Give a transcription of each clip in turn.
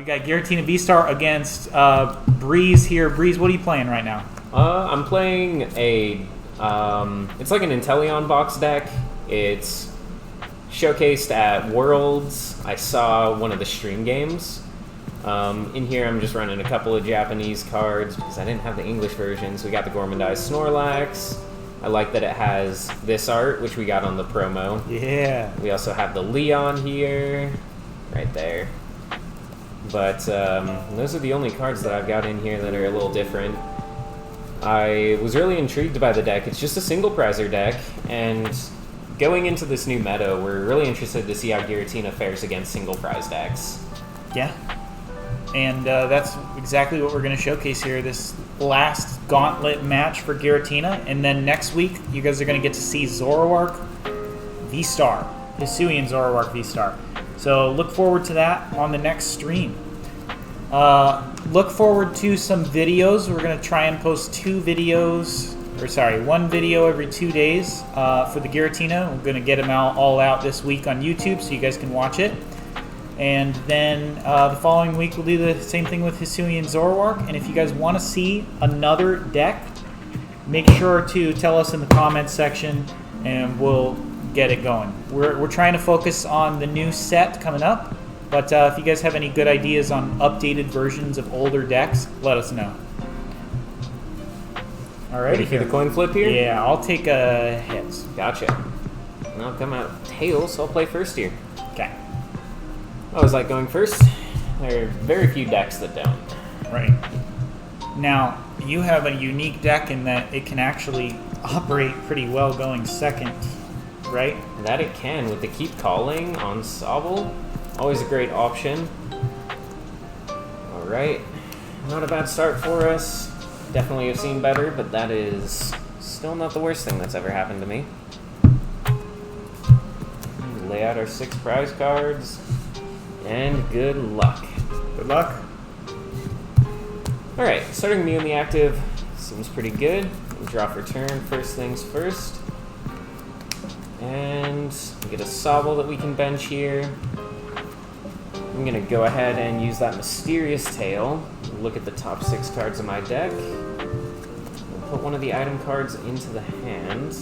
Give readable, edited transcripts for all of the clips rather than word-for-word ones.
We got Giratina VStar against Breeze here. Breeze, what are you playing right now? I'm playing a, it's like an Inteleon box deck. It's showcased at Worlds. I saw one of the stream games. In here I'm just running a couple of Japanese cards because I didn't have the English version. So we got the Gormandized Snorlax. I like that it has this art, which we got on the promo. Yeah. We also have the Leon here, right there. But those are the only cards that I've got in here that are a little different. I was really intrigued by the deck. It's just a single prizer deck, and going into this new meta, we're really interested to see how Giratina fares against single prize decks. Yeah. And that's exactly what we're going to showcase here, this last gauntlet match for Giratina. And then next week, you guys are going to get to see Zoroark VStar, Hisuian Zoroark VStar. So look forward to that on the next stream. Look forward to some videos. We're going to try and post one video every 2 days for the Giratina. We're going to get them all out this week on YouTube so you guys can watch it. And then the following week we'll do the same thing with Hisuian Zoroark. And if you guys want to see another deck, make sure to tell us in the comments section and we'll get it going. We're trying to focus on the new set coming up, but if you guys have any good ideas on updated versions of older decks, let us know. Alright, ready for the coin flip here? Yeah, I'll take heads. Gotcha. And I'll come out tails, so I'll play first here. Okay. I always like going first. There are very few decks that don't. Right. Now, you have a unique deck in that it can actually operate pretty well going second, right? That it can, with the Keep Calling on Sableye. Always a great option. Alright. Not a bad start for us. Definitely have seen better, but that is still not the worst thing that's ever happened to me. Lay out our 6 prize cards. And good luck. Good luck. Alright, starting me in the active seems pretty good. Draw for turn, first things first. And we get a Sableye that we can bench here. I'm going to go ahead and use that Mysterious Tail. Look at the top 6 cards of my deck. And put one of the item cards into the hand.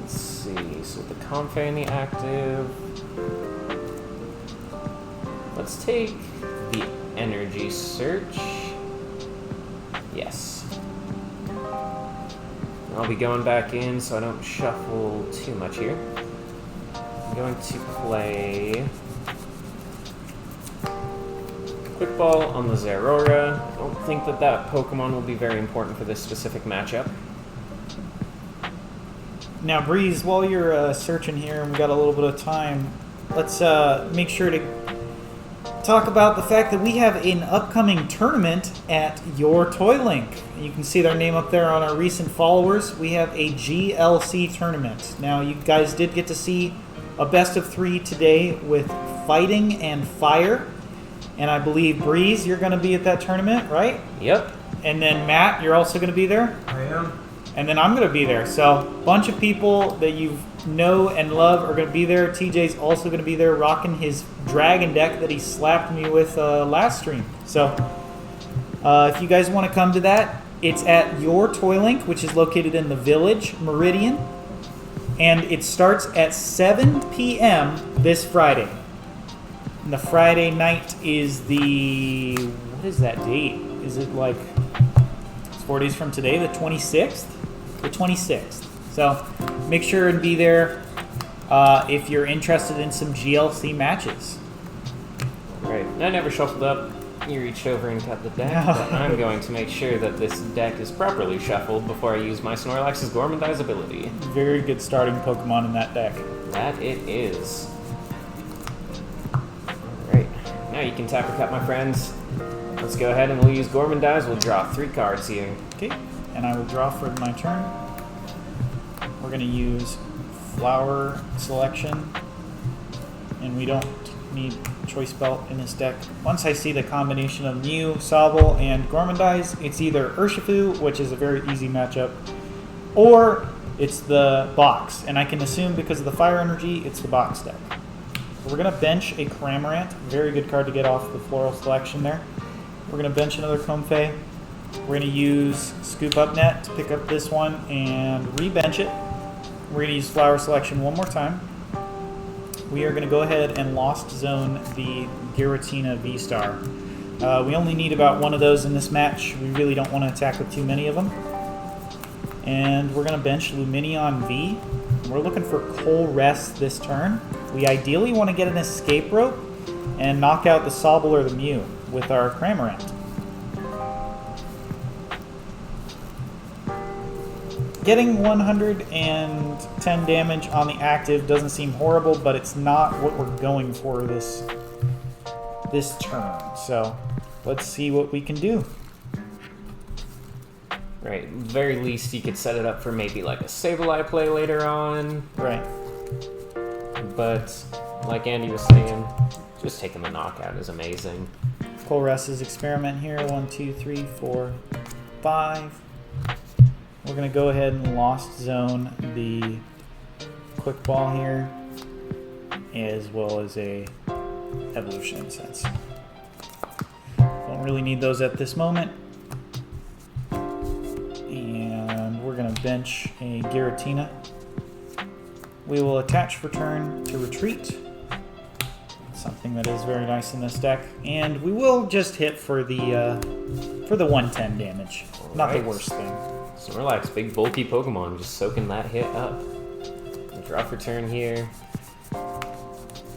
Let's see. So with the Comfey in the active, let's take the Energy Search. Yes. I'll be going back in so I don't shuffle too much here. I'm going to play Quick Ball on the Zeraora. I don't think that Pokemon will be very important for this specific matchup. Now, Breeze, while you're searching here and we've got a little bit of time, let's make sure to talk about the fact that we have an upcoming tournament at Your Toy Link. You can see their name up there on our recent followers. We have a GLC tournament. Now, you guys did get to see a best of 3 today with Fighting and Fire. And I believe, Breeze, you're going to be at that tournament, right? Yep. And then, Matt, you're also going to be there? I am. And then I'm going to be there. So, a bunch of people that you know and love are going to be there. TJ's also going to be there rocking his dragon deck that he slapped me with last stream. So, if you guys want to come to that, it's at Your Toy Link, which is located in the Village, Meridian. And it starts at 7 p.m. this Friday. And the Friday night is the... What is that date? Is it like... It's 4 days from today, the 26th? The 26th. So make sure and be there if you're interested in some GLC matches. Right. I never shuffled up. You reached over and cut the deck. No. But I'm going to make sure that this deck is properly shuffled before I use my Snorlax's Gormandized ability. Very good starting Pokemon in that deck. That it is. Alright. Now you can tap or cut, my friends. Let's go ahead and we'll use Gormandize. We'll draw 3 cards here. Okay. And I will draw for my turn. We're going to use Flower Selection. And we don't need Choice Belt in this deck. Once I see the combination of Mew, Sableye, and Gormandize, it's either Urshifu, which is a very easy matchup, or it's the box. And I can assume because of the fire energy, it's the box deck. We're going to bench a Cramorant. Very good card to get off the floral selection there. We're going to bench another Comfey. We're going to use Scoop Up Net to pick up this one and re-bench it. We're going to use Flower Selection one more time. We are going to go ahead and Lost Zone the Giratina VStar. We only need about one of those in this match. We really don't want to attack with too many of them. And we're going to bench Lumineon V. We're looking for Colress this turn. We ideally want to get an Escape Rope and knock out the Sableye or the Mew with our Cramorant. Getting 110 damage on the active doesn't seem horrible, but it's not what we're going for this turn. So let's see what we can do. Right, very least you could set it up for maybe like a Sableye play later on. Right. But like Andy was saying, just taking the knockout is amazing. Colress's experiment here. 1, 2, 3, 4, 5. We're going to go ahead and Lost Zone the Quick Ball here, as well as a Evolution Incense. Don't really need those at this moment. And we're going to bench a Giratina. We will attach for turn to retreat. Something that is very nice in this deck. And we will just hit for the 110 damage. Not the worst thing. Snorlax, big bulky Pokemon, just soaking that hit up. Draw for turn here.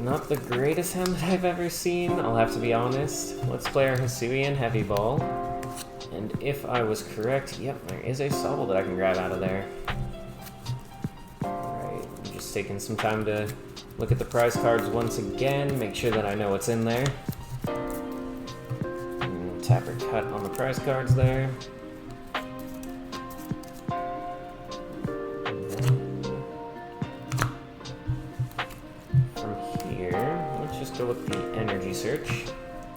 Not the greatest hand that I've ever seen, I'll have to be honest. Let's play our Hisuian Heavy Ball. And if I was correct, yep, there is a Sableye that I can grab out of there. Alright, I'm just taking some time to look at the prize cards once again, make sure that I know what's in there. And tap or cut on the prize cards there. Go with the energy search.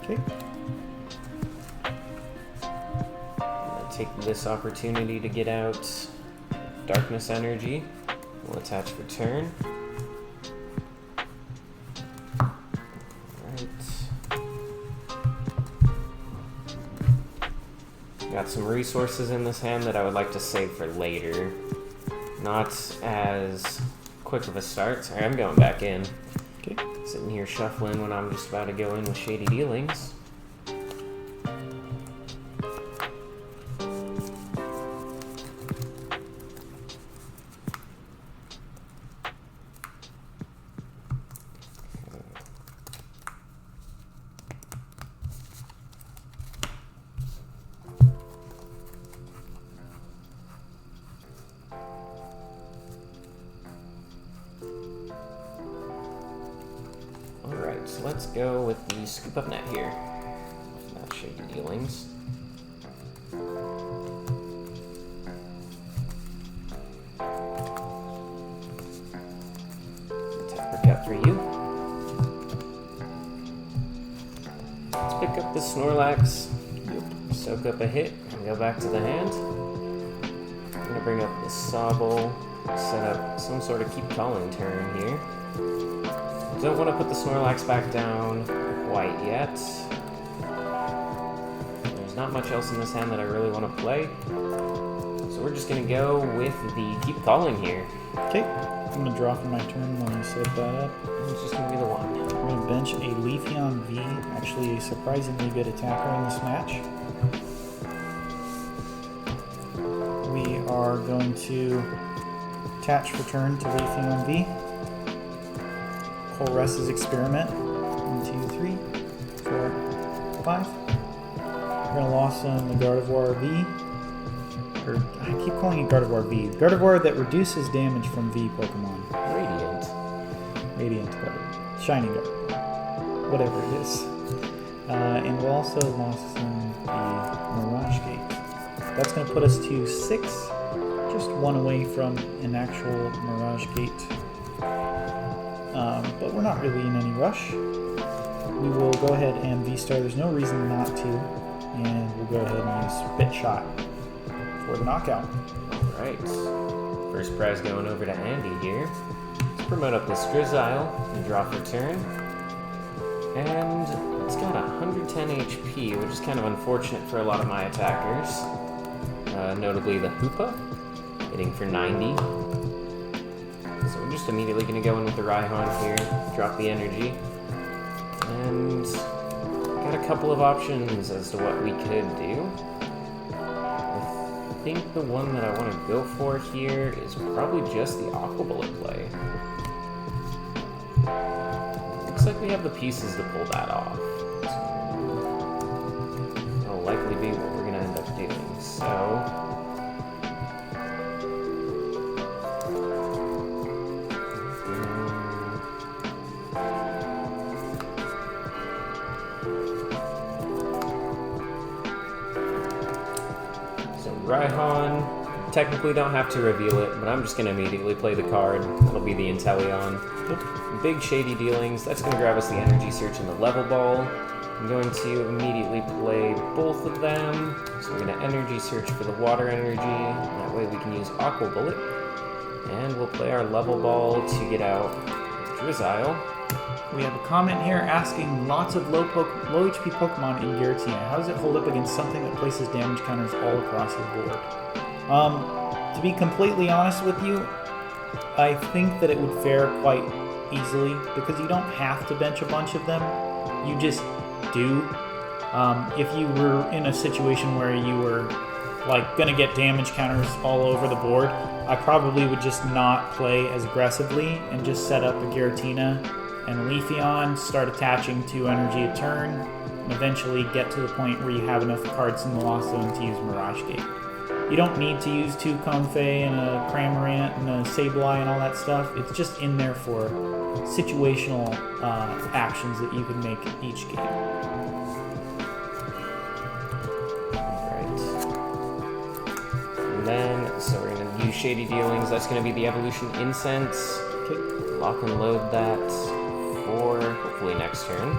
Okay. I'm gonna take this opportunity to get out darkness energy. We'll attach for turn. Alright. Got some resources in this hand that I would like to save for later. Not as quick of a start. Sorry, I'm going back in. Okay. Sitting here shuffling when I'm just about to go in with Shady Dealings. Alright, so let's go with the Scoop Up Net here. Not Shady Dealings. Tap or cut for you. Let's pick up the Snorlax, soak up a hit, and go back to the hand. I'm gonna bring up the Sableye, set up some sort of keep calling turn here. Don't want to put the Snorlax back down quite yet. There's not much else in this hand that I really want to play. So we're just going to go with the Keep Calling here. Okay, I'm going to draw for my turn when you set that up. It's just going to be the one. I'm going to bench a Leafeon V, actually a surprisingly good attacker in this match. We are going to attach for turn to Leafeon V. Colress's experiment. 1, 2, 3, 4, 5. We're gonna Lost Zone the Gardevoir V. Or I keep calling it Gardevoir V. Gardevoir that reduces damage from V Pokemon. Radiant Gardevoir. Shiny Gardevoir. Whatever it is. And we'll also Lost Zone the Mirage Gate. That's gonna put us to 6. Just one away from an actual Mirage Gate. But we're not really in any rush. We will go ahead and V-Star. There's no reason not to. And we'll go ahead and use Spit Shot. for the knockout. Alright. First prize going over to Andy here. Let's promote up this Drizzile and draw for turn. And it's got 110 HP, which is kind of unfortunate for a lot of my attackers. Notably the Hoopa, hitting for 90. So we're just immediately going to go in with the Rhyhorn here, drop the energy. And got a couple of options as to what we could do. I think the one that I want to go for here is probably just the Aqua Bullet play. Looks like we have the pieces to pull that off. That'll likely be what we're going to end up doing. So Rhyhorn, technically don't have to reveal it, but I'm just going to immediately play the card. That'll be the Inteleon. Big Shady Dealings, that's going to grab us the Energy Search and the Level Ball. I'm going to immediately play both of them. So we're going to Energy Search for the Water Energy. That way we can use Aqua Bullet. And we'll play our Level Ball to get out Drizzile. We have a comment here asking lots of low HP Pokemon in Giratina. How does it hold up against something that places damage counters all across the board? To be completely honest with you, I think that it would fare quite easily because you don't have to bench a bunch of them. You just do. If you were in a situation where you were like gonna get damage counters all over the board, I probably would just not play as aggressively and just set up a Giratina and Leafeon, start attaching 2 energy a turn, and eventually get to the point where you have enough cards in the Lost Zone to use Mirage Gate. You don't need to use 2 Comfey and a Cramorant and a Sableye and all that stuff. It's just in there for situational actions that you can make each game. Alright. And then, so we're going to use Shady Dealings. That's going to be the Evolution Incense. Okay. Lock and load that for hopefully next turn.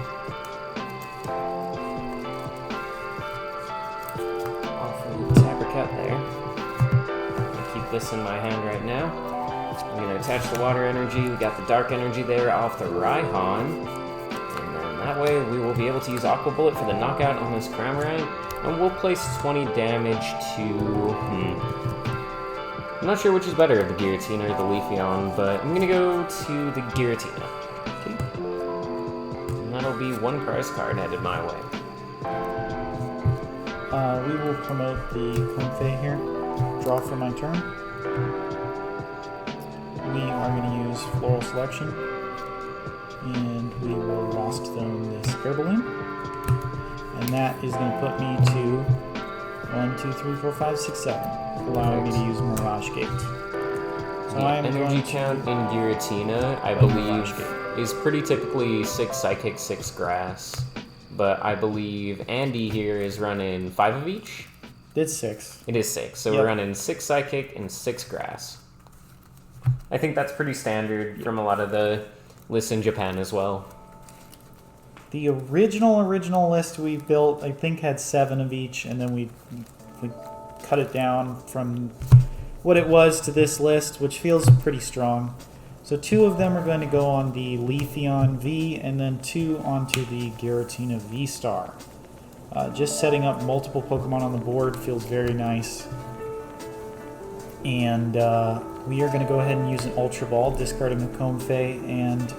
Cut there. I'll keep this in my hand right now. I'm going to attach the water energy. We got the dark energy there off the Rhyhorn. And then that way we will be able to use Aqua Bullet for the knockout on this Cramorant. And we'll place 20 damage to... I'm not sure which is better, the Giratina or the Leafeon, but I'm going to go to the Giratina. Okay. And that'll be 1 prize card headed my way. We will promote the Comfey here. Draw for my turn. We are going to use Floral Selection. And we will Lost Zone this Air Balloon. And that is going to put me to 1, 2, 3, 4, 5, 6, 7. Allowing me to use Mirage Gate. So the I am energy count in Giratina, I believe, is pretty typically 6 Psychic, 6 Grass. But I believe Andy here is running 5 of each. It's 6. It is 6. So we're running 6 Psychic and 6 Grass. I think that's pretty standard from a lot of the lists in Japan as well. The original list we built, I think, had 7 of each, and then we cut it down from what it was to this list, which feels pretty strong. So 2 of them are going to go on the Leafeon V, and then 2 onto the Giratina VStar. Just setting up multiple Pokemon on the board feels very nice. And we are going to go ahead and use an Ultra Ball, discarding a Comfey and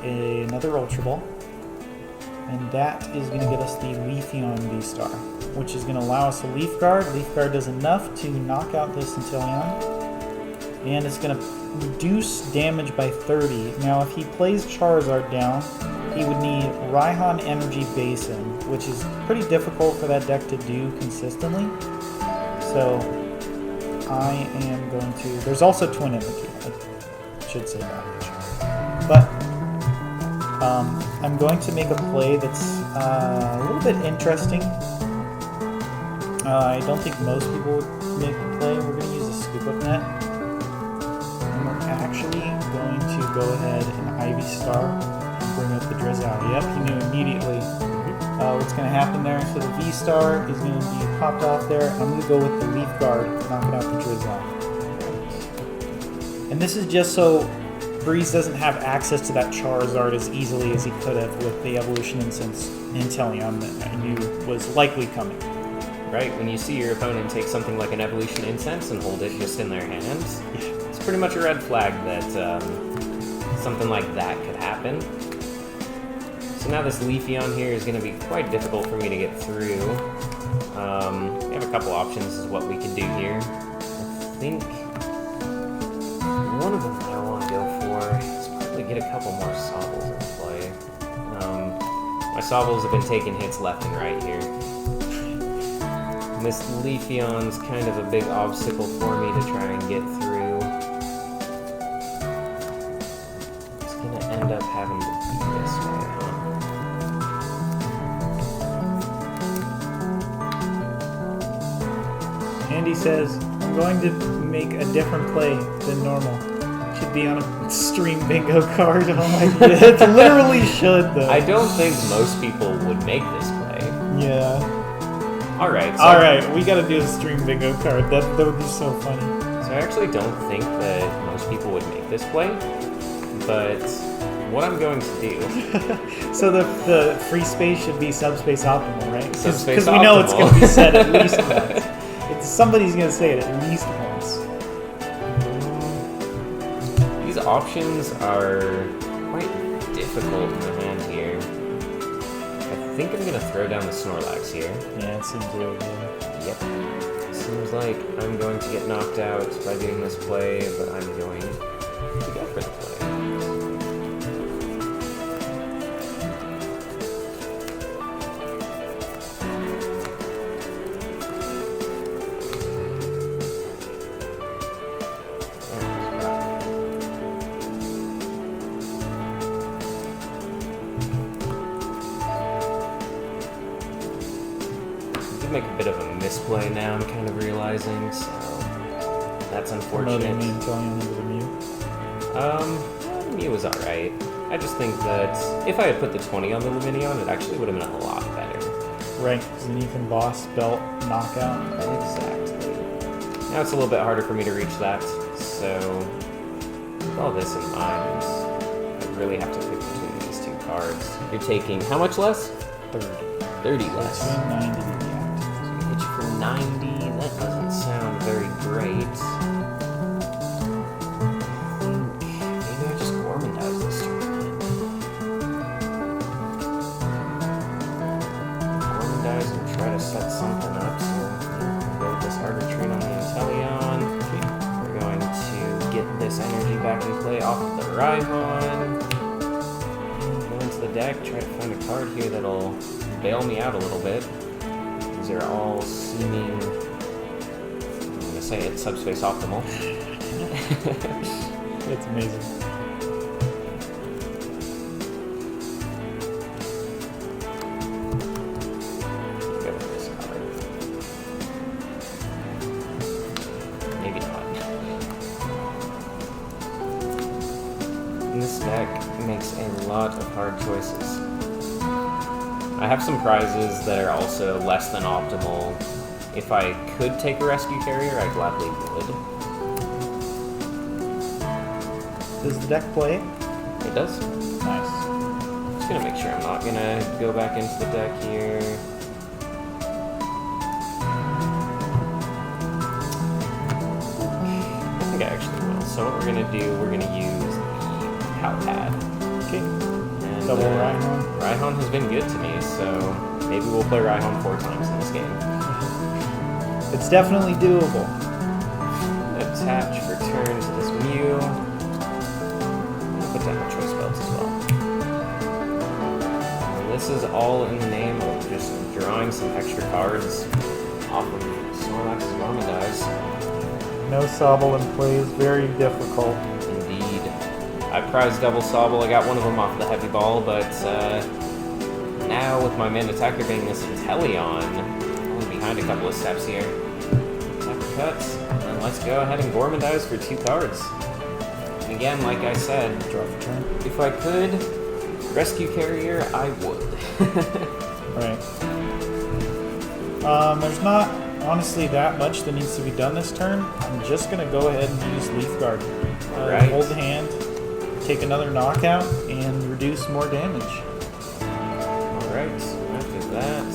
another Ultra Ball. And that is going to get us the Leafeon VStar, which is going to allow us a Leaf Guard. Leaf Guard does enough to knock out this Inteleon. And it's going to reduce damage by 30. Now, if he plays Charizard down, he would need Rhyhorn Energy Basin, which is pretty difficult for that deck to do consistently. So, I am going to... There's also Twin Energy. I should say that. But, I'm going to make a play that's a little bit interesting. I don't think most people would make the play. We're going to use a Scoop Up Net. Actually going to go ahead and Ivy Star and bring up the Drizzile. Yep, he knew immediately. what's going to happen there. So the V-Star is going to be popped off there. I'm going to go with the Leaf Guard, knocking out the Drizzle. And this is just so Breeze doesn't have access to that Charizard as easily as he could have with the Evolution Incense Inteleon that I knew was likely coming. Right, when you see your opponent take something like an Evolution Incense and hold it just in their hands, it's pretty much a red flag that something like that could happen. So now this Leafeon here is going to be quite difficult for me to get through. We have a couple options as what we could do here. I think one of them that I want to go for is probably get a couple more Sobbles in play. My Sobbles have been taking hits left and right here. And this Leafeon's kind of a big obstacle for me to try and get through. It's going to end up having to be this way, huh? Andy says, I'm going to make a different play than normal. Should be on a stream bingo card. Oh my god, it literally should though. I don't think most people would make this play. Yeah. Alright. So Alright, we gotta do a stream bingo card. That would be so funny. So I actually don't think that most people would make this play, but what I'm going to do... So the free space should be subspace optimal, right? Because Subspace we know it's going to be optimal. said at least once. Somebody's going to say it at least once. These options are quite difficult in the hand here. I think I'm going to throw down the Snorlax here. Yeah, it seems really good. Yep. Seems like I'm going to get knocked out by doing this play, but I'm going to go for the play. Make a bit of a misplay now, I'm kind of realizing, so that's unfortunate. Promoting the Inteleon over the Mew. The Mew was alright. I just think that if I had put the 20 on the Lumineon, it actually would have been a lot better. Right, because then you can boss, belt, knockout. Exactly. Now it's a little bit harder for me to reach that, so with all this in mind, I really have to pick between these two cards. You're taking how much less? 30. 30 less. 90 to the Hit you for 90, that doesn't sound very great. Maybe I just Gormandize this turn. Gormandize and try to set something up, so we'll go with this harder train on the Inteleon. We're going to get this energy back in play off of the Rhyhorn. Go into the deck, try to find a card here that'll bail me out a little bit. These are all seeming, I'm going to say it's subspace optimal. It's amazing. Go with this card. Maybe not. And this deck makes a lot of hard choices. I have some prizes that are also less than optimal. If I could take a rescue carrier, I gladly would. Does the deck play? It does. Nice. Just gonna make sure I'm not gonna go back into the deck here. I think I actually will. So what we're gonna do, we're gonna use the Power Pad. Okay. And, Double Rhyhorn. Rhyhorn has been good to me, so maybe we'll play Rhyhorn 4 times in this game. It's definitely doable. Attach for turn to this Mew. I'll put down the choice belts as well. And this is all in the name of just drawing some extra cards off of Snorlax's Gormandize. No Sobble in play is very difficult. Indeed. I prized double Sobble. I got one of them off the heavy ball, but now with my main attacker being this Inteleon, I'm behind a couple of steps here. Attacker cuts, and let's go ahead and Gormandize for 2 cards. And again, like I said, Draw for turn. if I could rescue carrier, I would. Right. There's not honestly that much that needs to be done this turn. I'm just gonna go ahead and use Leaf Guard. Right. Hold the hand, take another knockout, and reduce more damage. Alright, after that,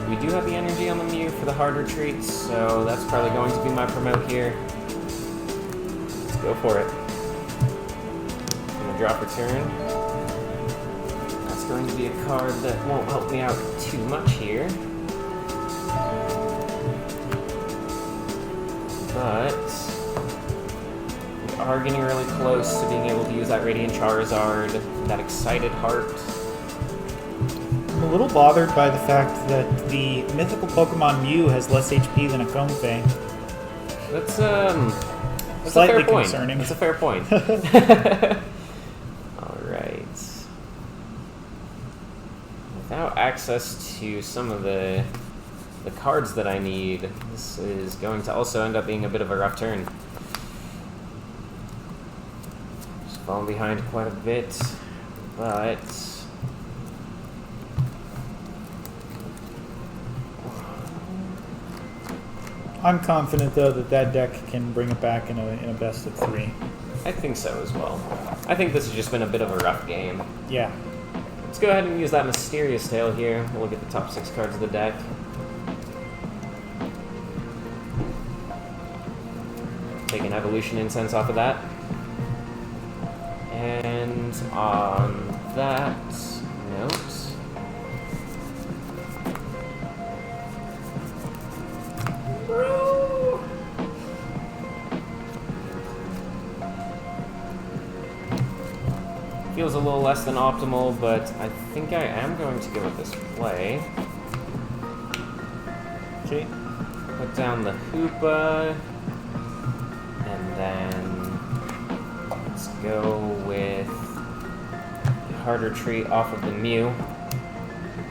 we do have the energy on the Mew for the hard retreat, so that's probably going to be my promote here. Let's go for it. I'm gonna drop return. That's going to be a card that won't help me out too much here. But we are getting really close to being able to use that Radiant Charizard, that Excited Heart. I'm a little bothered by the fact that the mythical Pokemon Mew has less HP than a Comfey. That's Slightly a fair point. concerning. That's a fair point. Alright. Without access to some of the cards that I need, this is going to also end up being a bit of a rough turn. Just falling behind quite a bit, but I'm confident though that that deck can bring it back in a best of 3. I think so as well. I think this has just been a bit of a rough game. Yeah. Let's go ahead and use that Mysterious Tail here. We'll look at the top 6 cards of the deck. Take an Evolution Incense off of that. And on that note, feels a little less than optimal, but I think I am going to go with this play. Okay. Put down the Hoopa, and then let's go with the Hard Retreat off of the Mew.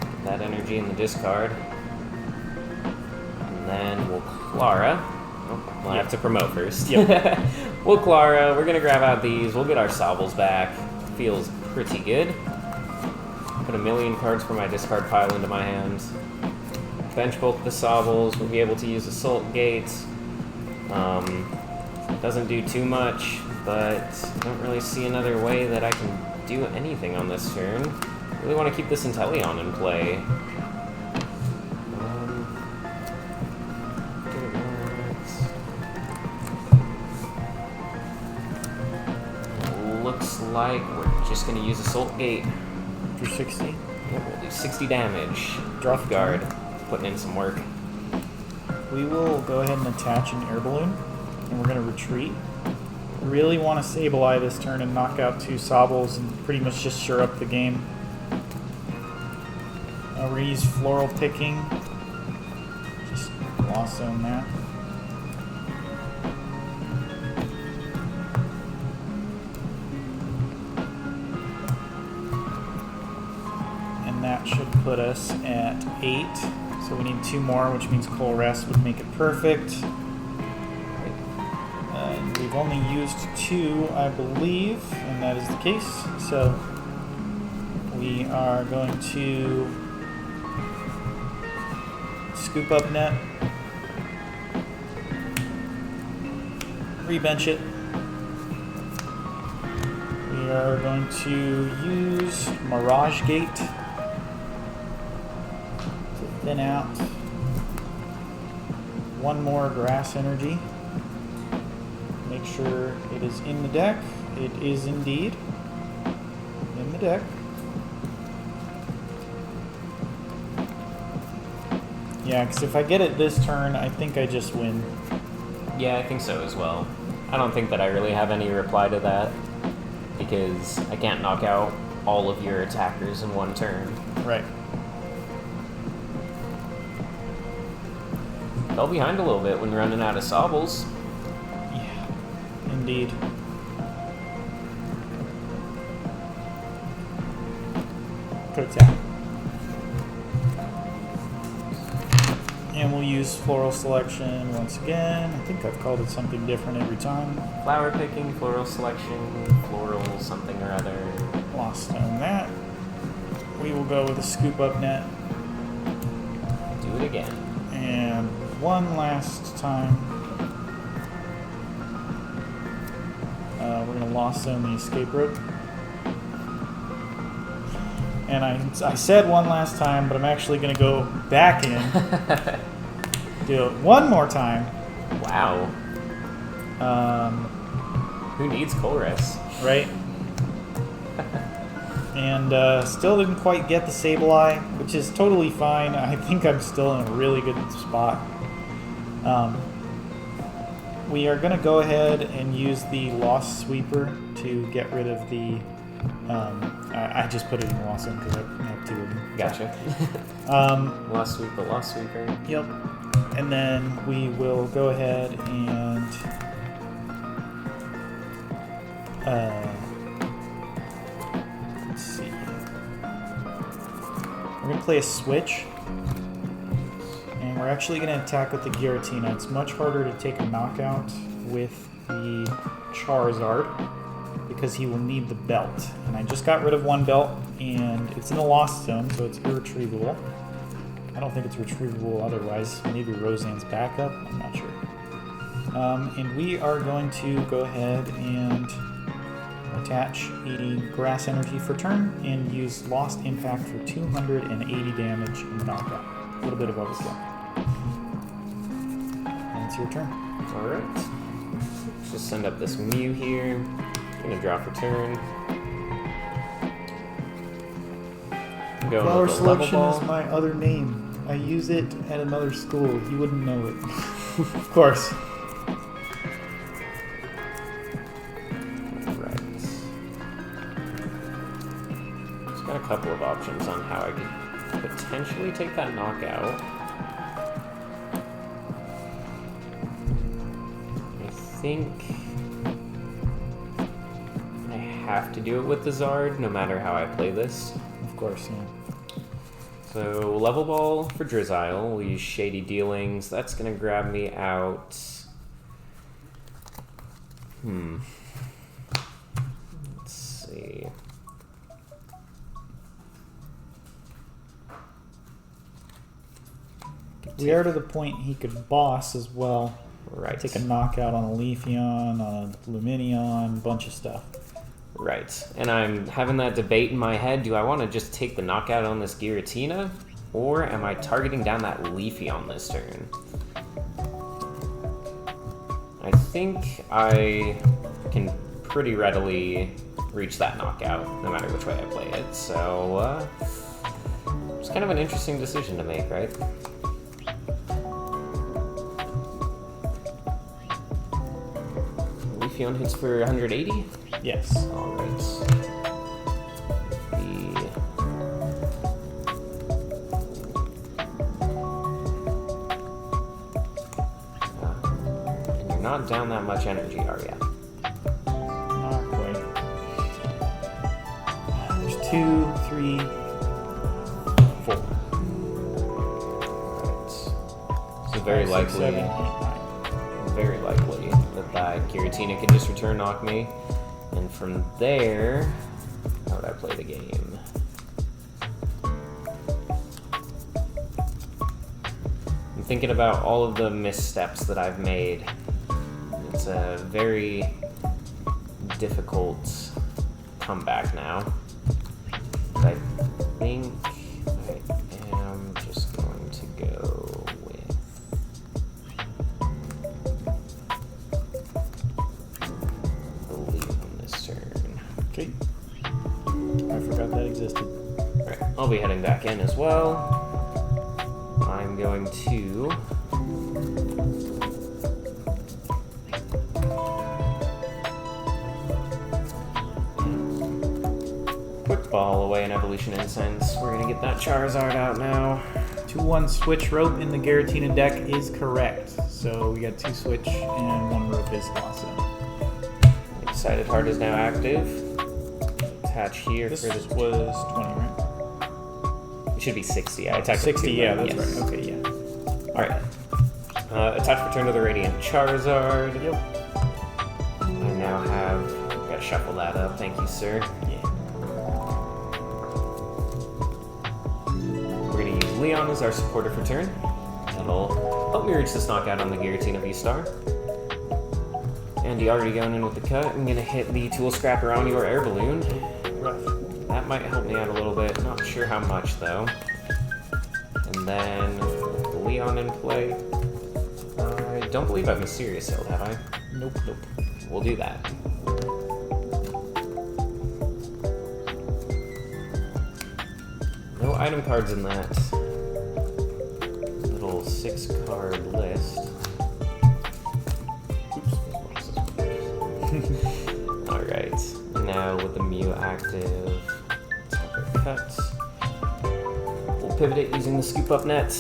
Put that energy in the discard. And then we'll Clara. Oh, well, I have to promote first. Yep. We'll Clara. We're going to grab out these. We'll get our Sables back. Feels pretty good. Put a million cards from my discard pile into my hand. Bench both the Sables. We'll be able to use Assault Gate. Doesn't do too much, but I don't really see another way that I can do anything on this turn. Really want to keep this Inteleon in play. Looks like we're just going to use Assault Gate. For 60. Yep, we'll do 60 damage. Drop Guard, putting in some work. We will go ahead and attach an Air Balloon, and we're going to retreat. Really want to Sableye this turn and knock out 2 Sables and pretty much just sure up the game. We're going to use Floral Picking. Just Lost Zone that. And that should put us at 8. So we need 2 more, which means Colress would make it perfect. And we've only used 2, I believe, and that is the case. So we are going to scoop up net, rebench it. We are going to use Mirage Gate to thin out 1 more grass energy. Make sure it is in the deck. It is indeed in the deck. Yeah, because if I get it this turn, I think I just win. Yeah, I think so as well. I don't think that I really have any reply to that, because I can't knock out all of your attackers in 1 turn. Right. Fell behind a little bit when running out of Sables. Yeah, indeed. Put it down. And we'll use Floral Selection once again. I think I've called it something different every time. Flower Picking, Floral Selection, Floral something or other. Lost on that. We will go with a Scoop Up Net. do it again. And one last time. We're going to lost zone the escape rope. And I said one last time, but I'm actually going to go back in. Do it one more time. Wow. Who needs Colress? Right? And still didn't quite get the Sableye, which is totally fine. I think I'm still in a really good spot. We are going to go ahead and use the Lost Sweeper to get rid of the... I just put it in Lost Zone because I have two of them. Gotcha. Lost Sweeper, Lost Sweeper. Yep. And then we will go ahead and... let's see. We're going to play a switch. And we're actually going to attack with the Giratina. It's much harder to take a knockout with the Charizard because he will need the belt. And I just got rid of one belt, and it's in the Lost Zone, so it's irretrievable. I don't think it's retrievable otherwise. Maybe Roseanne's backup. I'm not sure. And we are going to go ahead and attach a Grass Energy for turn and use Lost Impact for 280 damage in the knockout. A little bit of overkill. And it's your turn. Alright. Let's just send up this Mew here. I'm gonna draw for turn. Go Flower with the Selection Level is Ball. my other name. I use it at another school. You wouldn't know it. Of course. Right. There's got a couple of options on how I could potentially take that knockout. I think I have to do it with the Zard, no matter how I play this. Of course, yeah. So, Level Ball for Drizzile. We'll use Shady Dealings. That's going to grab me out. Let's see. We are to the point he could boss as well. Right. Take a knockout on a Leafeon, on a Lumineon, bunch of stuff. Right. And I'm having that debate in my head. Do I want to just take the knockout on this Giratina? Or am I targeting down that Leafeon this turn? I think I can pretty readily reach that knockout, no matter which way I play it. So, it's kind of an interesting decision to make, right? Leafeon hits for 180? Yes. Alright. And you're not down that much energy, are you? Not quite. There's 2, 3, 4. Alright. So very 5, 6, likely... 7, 8, 9. Very likely that Giratina can just return knock me. And from there, how would I play the game? I'm thinking about all of the missteps that I've made. It's a very difficult comeback now. But I think I am just going to go with the Leafeon this turn. Okay. I forgot that existed. Alright, I'll be heading back in as well. I'm going to quick ball away an Evolution Incense. We're gonna get that Charizard out now. 2-1 switch rope in the Giratina deck is correct. So we got 2 switch and 1 rope is lost. Excited Heart is now active. Attach here This for the. was 20, right? It should be 60. I attacked 60, yeah, that's yes. right. Okay, yeah. Alright. Attach return to the Radiant Charizard. Yep. I now have. Gotta shuffle that up. Thank you, sir. Yeah. We're gonna use Leon is our supporter for turn. That'll help me reach this knockout on the Giratina VStar. Andy already going in with the cut. I'm gonna hit the Tool Scrapper on your air balloon. Rough. That might help me out a little bit. Not sure how much though. And then with the Leon in play. I don't believe I've Mysterious Held, have I? Nope. Nope. We'll do that. No item cards in that little 6-card list. Alright, now with the Mew active, cut. We'll pivot it using the Scoop Up Net.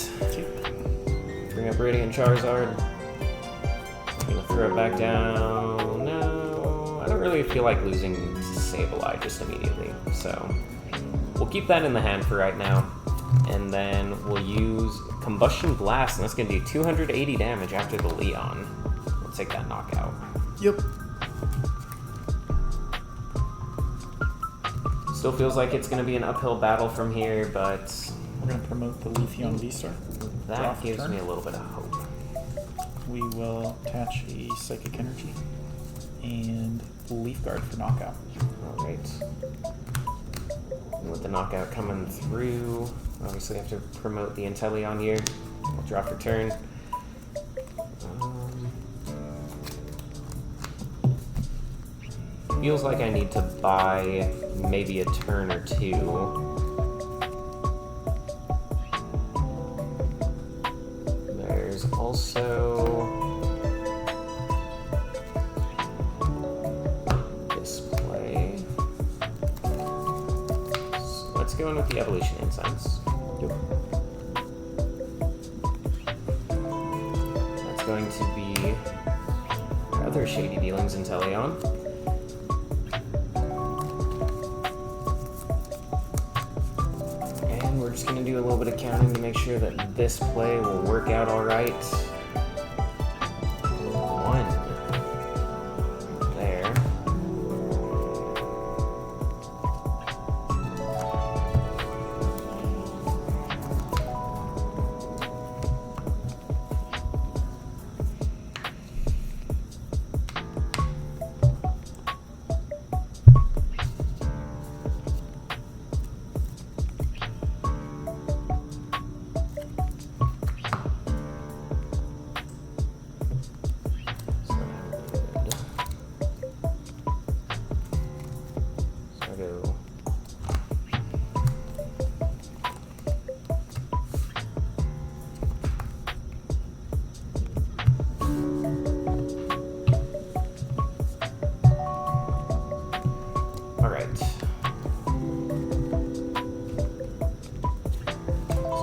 Bring up Radiant Charizard. I'm gonna throw it back down. No, I don't really feel like losing Sableye just immediately, so we'll keep that in the hand for right now. And then we'll use Combustion Blast, and that's gonna do 280 damage after the Leon. We'll take that knockout. Yep. Still feels like it's going to be an uphill battle from here, but We're going to promote the Leafeon VStar. that gives me a little bit of hope. We will attach a Psychic Energy and Leaf Guard for knockout. Alright. And with the knockout coming through, obviously have to promote the Inteleon here. I'll draw for turn. Feels like I need to buy maybe a turn or two. There's also display. So let's go in with the Evolution Incense. Yep. That's going to be rather shady dealings Inteleon. We're just going to do a little bit of counting to make sure that this play will work out all right. 1. There.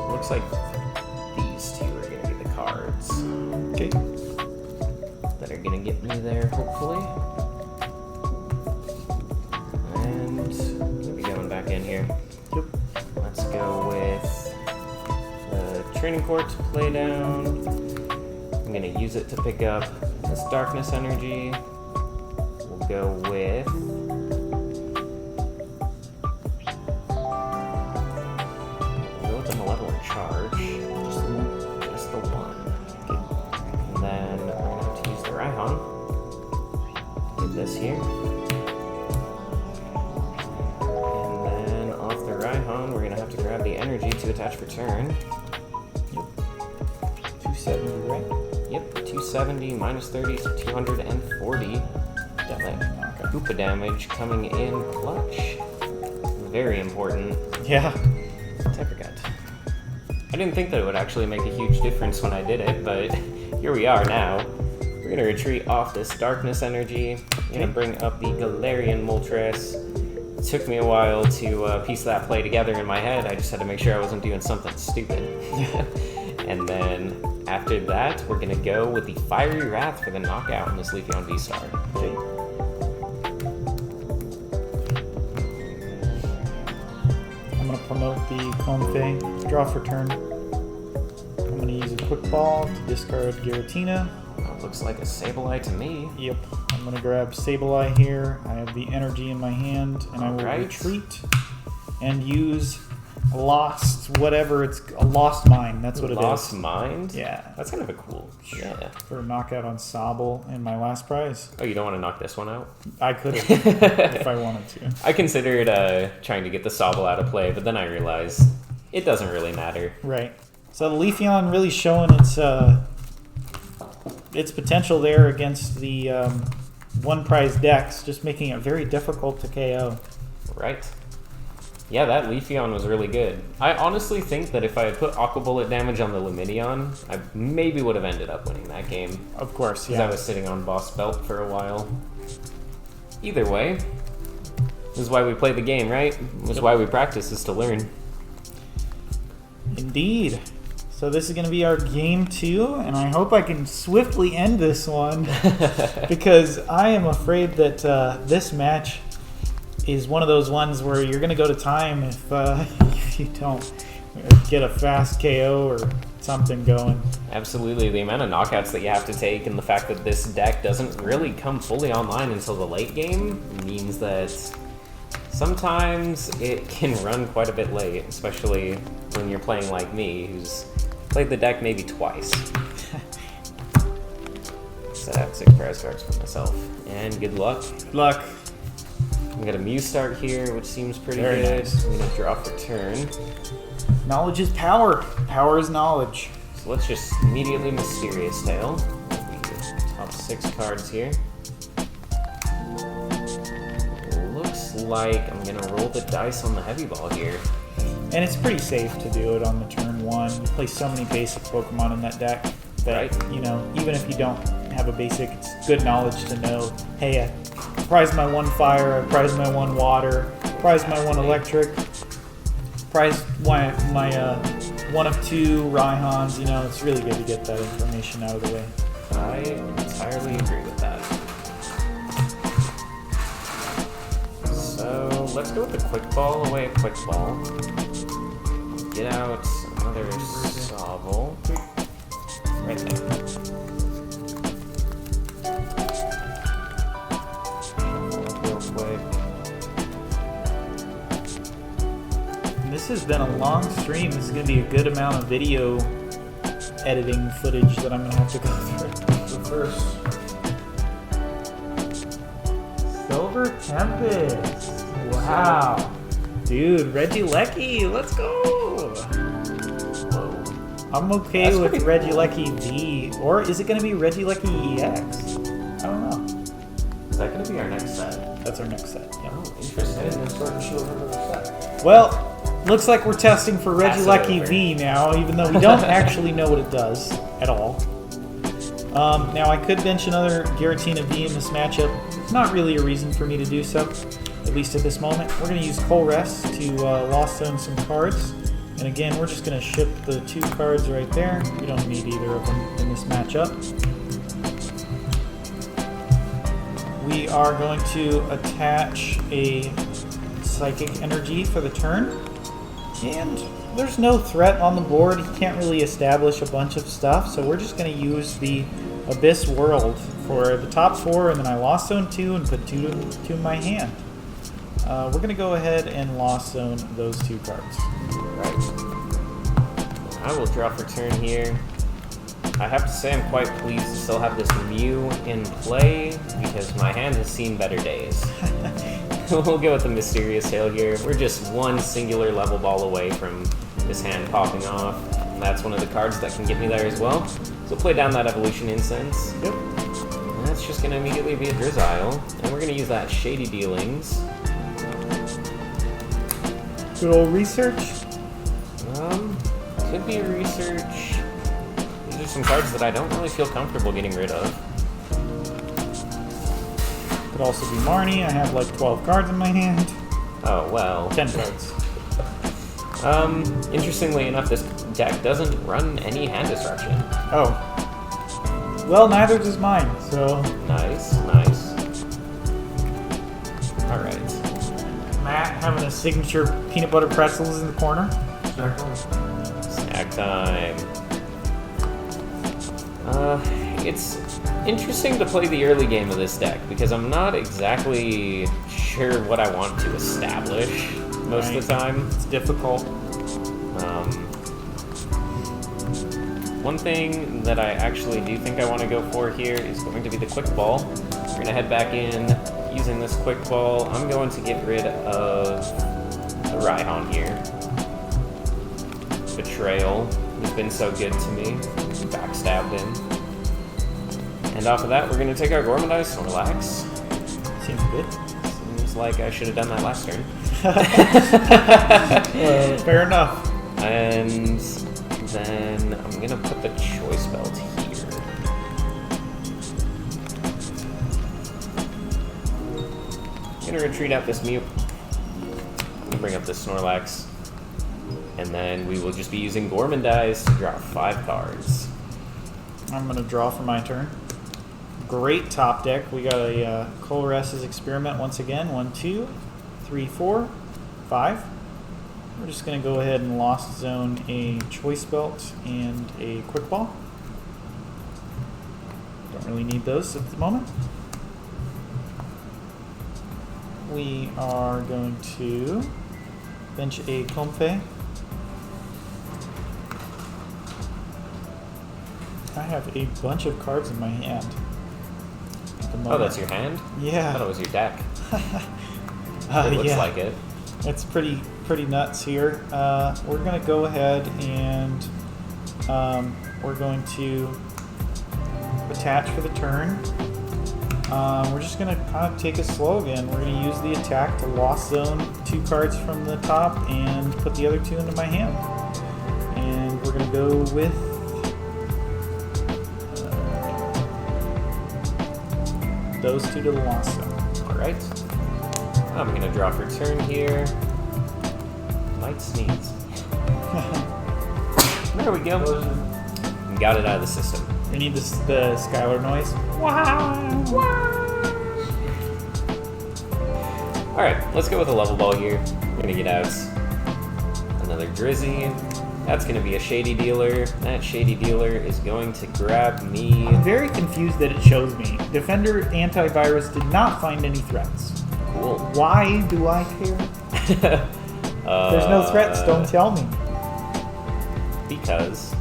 Looks like these two are going to be the cards. Okay. That are going to get me there, hopefully. And I'm going to be going back in here. Yep. Let's go with the Training Court to play down. I'm going to use it to pick up this Darkness Energy. We'll go with Charge, just the one. And then we're gonna have to use the Raihan. Get this here. And then off the Raihan, we're gonna have to grab the energy to attach for turn. Yep. 270, right? Yep, 270 minus 30, so 240. Definitely knockout. Koopa damage coming in clutch. Very important. Yeah. Temper Cut. I didn't think that it would actually make a huge difference when I did it, but here we are now. We're going to retreat off this Darkness Energy. I'm going to bring up the Galarian Moltres. It took me a while to piece that play together in my head. I just had to make sure I wasn't doing something stupid. And then after that, we're going to go with the Fiery Wrath for the knockout in this Leafeon VStar. Okay. I'm going to promote the Comfey, draw for turn. I'm going to use a Quick Ball to discard Giratina. That looks like a Sableye to me. Yep. I'm going to grab Sableye here. I have the energy in my hand, and I will retreat and use lost whatever it's a lost mine. That's what it is. Lost mind? Yeah. That's kind of a cool. Yeah. For a knockout on Sableye and my last prize. Oh, you don't want to knock this one out? I could have if I wanted to. I considered trying to get the Sableye out of play, but then I realized it doesn't really matter. Right. So the Leafeon really showing its potential there against the one prize decks, just making it very difficult to KO. Right. Yeah, that Leafeon was really good. I honestly think that if I had put Aqua Bullet damage on the Lumineon, I maybe would have ended up winning that game. Of course, Because I was sitting on Boss Belt for a while. Either way, this is why we play the game, right? This is why we practice, is to learn. Indeed. So this is going to be our game 2, and I hope I can swiftly end this one because I am afraid that this match is one of those ones where you're going to go to time if you don't get a fast KO or something going. Absolutely. The amount of knockouts that you have to take and the fact that this deck doesn't really come fully online until the late game means that sometimes it can run quite a bit late, especially when you're playing like me, who's played the deck maybe twice. Set out 6 prize cards for myself. And good luck. Good luck. We got a Mew start here, which seems pretty Very good. nice. I'm going to draw for turn. Knowledge is power. Power is knowledge. So let's just immediately Mysterious Tail. Top 6 cards here. Looks like I'm going to roll the dice on the heavy ball here. And it's pretty safe to do it on the turn 1. You play so many basic Pokemon in that deck that, you know, even if you don't have a basic, it's good knowledge to know, hey, I prize my 1 fire, I prize my 1 water, prize my 1 electric, prize my 1 of 2 Raihans. You know, it's really good to get that information out of the way. I entirely agree with that. So let's go with the Quick Ball, away at Quick Ball. Get out another Sovel. Right there. Real quick. And this has been a long stream. This is going to be a good amount of video editing footage that I'm going to have to go through. So first, Silver Tempest. Wow. Dude, Regieleki, let's go. I'm okay with Regieleki V, or is it going to be Regieleki EX? I don't know. Is that going to be our next set? That's our next set, yeah. Oh, interesting. Well, looks like we're testing for Regieleki V now, even though we don't actually know what it does at all. Now, I could bench another Giratina V in this matchup. It's not really a reason for me to do so, at least at this moment. We're going to use Colress to Lost Zone some cards. And again, we're just going to ship the 2 cards right there. We don't need either of them in this matchup. We are going to attach a Psychic Energy for the turn. And there's no threat on the board. He can't really establish a bunch of stuff. So we're just going to use the Abyss World for the top 4. And then I Lost Zone 2 and put 2 to my hand. We're going to go ahead and Lost Zone those 2 cards. Right. I will draw for turn here. I have to say I'm quite pleased to still have this Mew in play because my hand has seen better days. We'll go with the Mysterious Tail here. We're just 1 singular level ball away from this hand popping off. And that's one of the cards that can get me there as well. So play down that Evolution Incense. Yep. And that's just going to immediately be a Drizzile. And we're going to use that Shady Dealings. Good old research. Could be a research. These are some cards that I don't really feel comfortable getting rid of. Could also be Marnie. I have like 12 cards in my hand. Oh, well. 10 cards. Interestingly enough, this deck doesn't run any hand disruption. Oh. Well, neither does mine, so... Nice, nice. Alright. Matt having a signature peanut butter pretzels in the corner. Snack time. It's interesting to play the early game of this deck because I'm not exactly sure what I want to establish most of the time. It's difficult. One thing that I actually do think I want to go for here is going to be the Quick Ball. We're going to head back in using this Quick Ball. I'm going to get rid of the Raihan here. Betrayal. He's been so good to me. Backstabbed him. And off of that, we're going to take our Gormandize Snorlax. Seems good. Seems like I should have done that last turn. Fair enough. And then I'm going to put the Choice Belt here. I'm going to retreat out this Mew. Bring up this Snorlax. And then we will just be using Gormandize to draw 5 cards. I'm going to draw for my turn. Great top deck. We got a Colress's Experiment once again. 1, 2, 3, 4, 5. We're just going to go ahead and Lost Zone a Choice Belt and a Quick Ball. Don't really need those at the moment. We are going to bench a Comfey. I have a bunch of cards in my hand. Oh, that's your hand? Yeah. I thought it was your deck. It looks like it. It's pretty nuts here. We're going to go ahead and we're going to attach for the turn. We're just going to kind of take it slow again. We're going to use the attack to Lost Zone 2 cards from the top and put the other 2 into my hand. And we're going to go with those 2 to the Lost Zone. Alright. I'm going to draw for turn here. Might sneeze. There we go. Got it out of the system. We need the Skylar noise. Wow! Alright, let's go with a level ball here. We're going to get out another Drizzy. That's going to be a Shady Dealer. That Shady Dealer is going to grab me. I'm very confused that it shows me. Defender Antivirus did not find any threats. Cool. Why do I care? There's no threats, don't tell me. Because.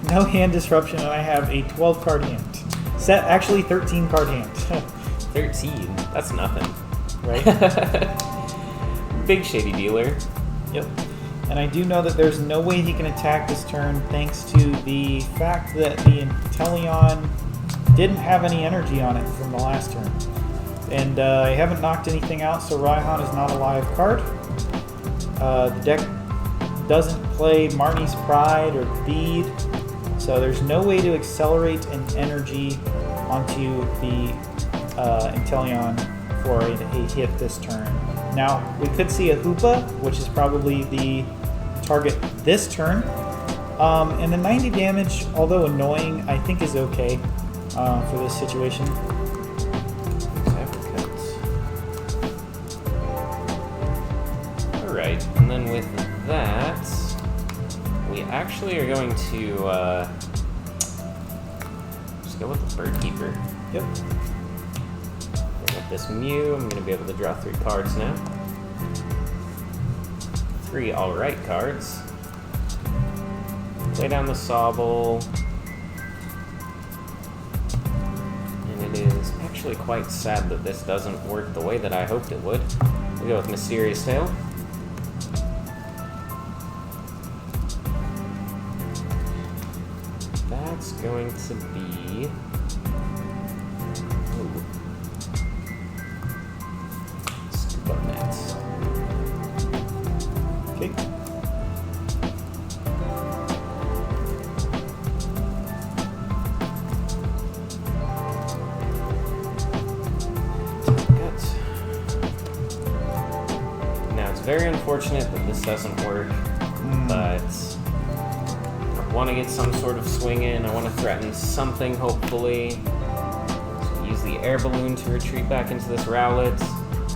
No hand disruption, and I have a 12 card hand. Set actually 13 card hand. 13. That's nothing. Right? Big Shady Dealer. Yep. And I do know that there's no way he can attack this turn thanks to the fact that the Inteleon didn't have any energy on it from the last turn. And I haven't knocked anything out, so Raihan is not a live card. The deck doesn't play Marnie's Pride or Bead, so there's no way to accelerate an energy onto the Inteleon for a hit this turn. Now, we could see a Hoopa, which is probably the target this turn. And the 90 damage, although annoying, I think is okay for this situation. Alright, and then with that, we actually are going to just go with the Bird Keeper. Yep. Bring up this Mew. I'm going to be able to draw 3 cards now. 3 alright cards. Lay down the Sableye. And it is actually quite sad that this doesn't work the way that I hoped it would. We'll go with Mysterious Tail. That's going to be... Ooh. Scoop up Nets. Okay. Now it's very unfortunate that this doesn't work, but I want to get some sort of swing in. I want to threaten something, hopefully. So use the air balloon to retreat back into this Rowlet.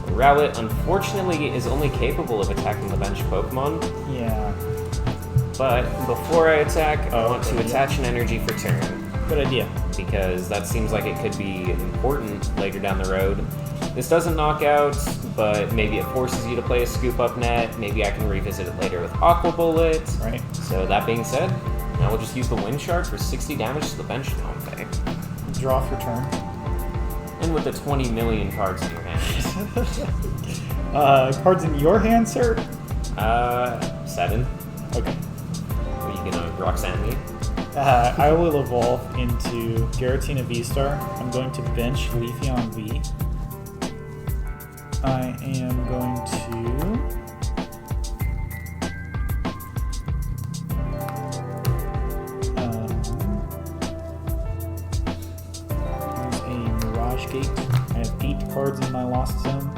Rowlet, unfortunately, is only capable of attacking the bench Pokemon. Yeah. But before I attack, I want to attach an energy for turn. Good idea. Because that seems like it could be important later down the road. This doesn't knock out, but maybe it forces you to play a Scoop Up Net. Maybe I can revisit it later with Aqua Bullet. Right. So that being said, now we'll just use the Wind Shard for 60 damage to the bench Comfey. Draw for turn. And with the 20 million cards in your hands. Cards in your hand, sir? 7. Okay. Are you gonna Roxanne me? I will evolve into Giratina VStar. I'm going to bench Leafeon V. I am going to use a Mirage Gate. I have 8 cards in my Lost Zone.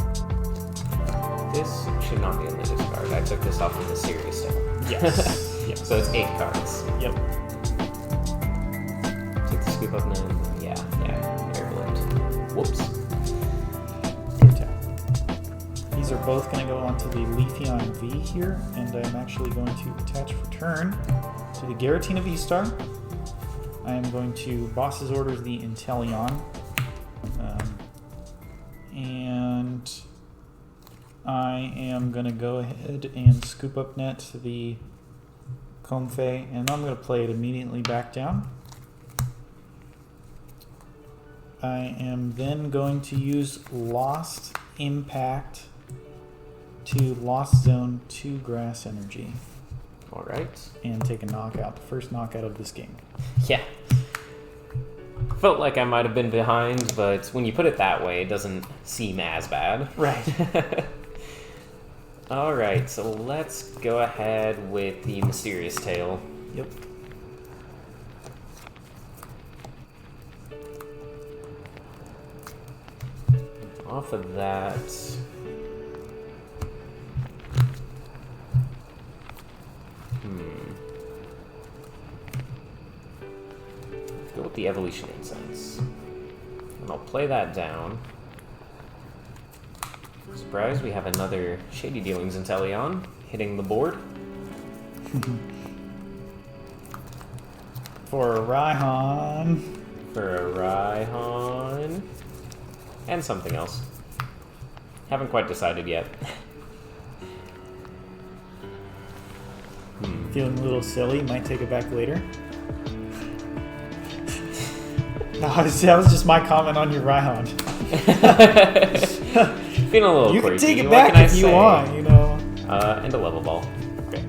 This should not be in the discard. I took this off in the serious table. Yes. Yes. So it's 8 cards. Yep. Take the Scoop Up Net. Yeah, Airblade. Whoops. Good tap. These are both going to go onto the Leafeon V here, and I'm actually going to attach for turn to the Giratina VStar. I am going to Boss's Orders the Inteleon. And I am going to go ahead and Scoop Up Net the Comfey, and I'm going to play it immediately back down. I am then going to use Lost Impact to Lost Zone 2 Grass Energy. Alright. And take a knockout, the first knockout of this game. Yeah. Felt like I might have been behind, but when you put it that way, it doesn't seem as bad. Right. Alright, so let's go ahead with the Mysterious Tail. Yep. Off of that... Go with the Evolution Incense. And I'll play that down. Surprise, we have another Shady Dealings Inteleon hitting the board. For a Raihan. For a Raihan. And something else. Haven't quite decided yet. Feeling a little silly, might take it back later. No, that was just my comment on your Raihan. Feeling a little You quirky. can take it What back can I if you say? want, you know. And a level ball. Okay.